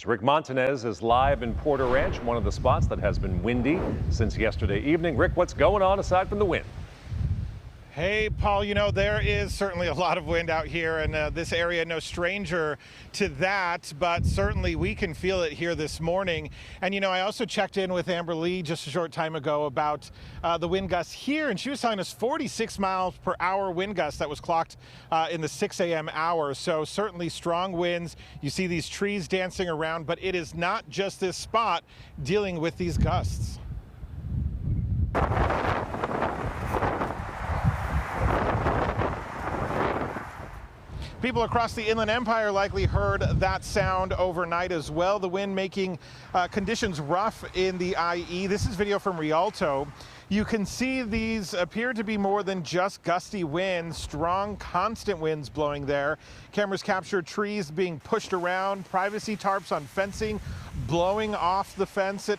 Rick Montanez is live in Porter Ranch, one of the spots that has been windy since yesterday evening. Rick, what's going on aside from the wind? Hey, Paul, there is certainly a lot of wind out here, and this area no stranger to that, but certainly we can feel it here this morning. And, I also checked in with Amber Lee just a short time ago about the wind gusts here, and she was telling us 46 miles per hour wind gust that was clocked in the 6 a.m. hour. So certainly strong winds. You see these trees dancing around, but it is not just this spot dealing with these gusts. People across the Inland Empire likely heard that sound overnight as well. The wind making conditions rough in the IE. This is video from Rialto. You can see these appear to be more than just gusty winds, strong, constant winds blowing there. Cameras capture trees being pushed around, privacy tarps on fencing blowing off the fence, it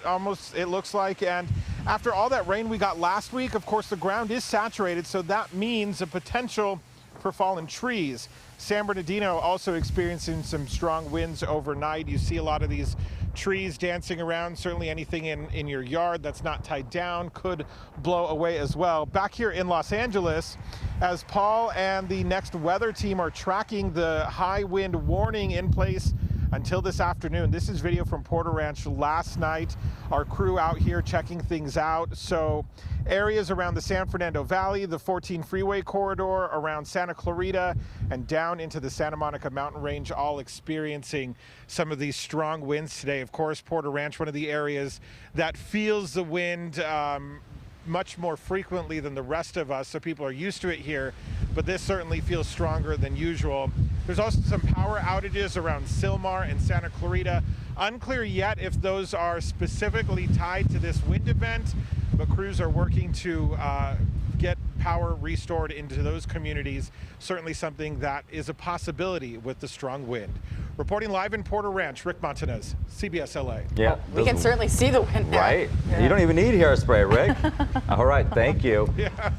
looks like. And after all that rain we got last week, of course, the ground is saturated, so that means a potential for fallen trees. San Bernardino also experiencing some strong winds overnight. You see a lot of these trees dancing around. Certainly anything in your yard that's not tied down could blow away as well. Back here in Los Angeles, as Paul and the Next Weather team are tracking the high wind warning in place until this afternoon. This is video from Porter Ranch last night. Our crew out here checking things out. So areas around the San Fernando Valley, the 14 freeway corridor, around Santa Clarita, and down into the Santa Monica mountain range, all experiencing some of these strong winds today. Of course, Porter Ranch, one of the areas that feels the wind much more frequently than the rest of us, so people are used to it here, but this certainly feels stronger than usual. There's also some power outages around Sylmar and Santa Clarita. Unclear yet if those are specifically tied to this wind event, but crews are working to get power restored into those communities. Certainly something that is a possibility with the strong wind. Reporting live in Porter Ranch, Rick Montanez, CBS LA. Yeah, we can certainly see the wind now. Right. Yeah. You don't even need hairspray, Rick. All right, thank you. Yeah.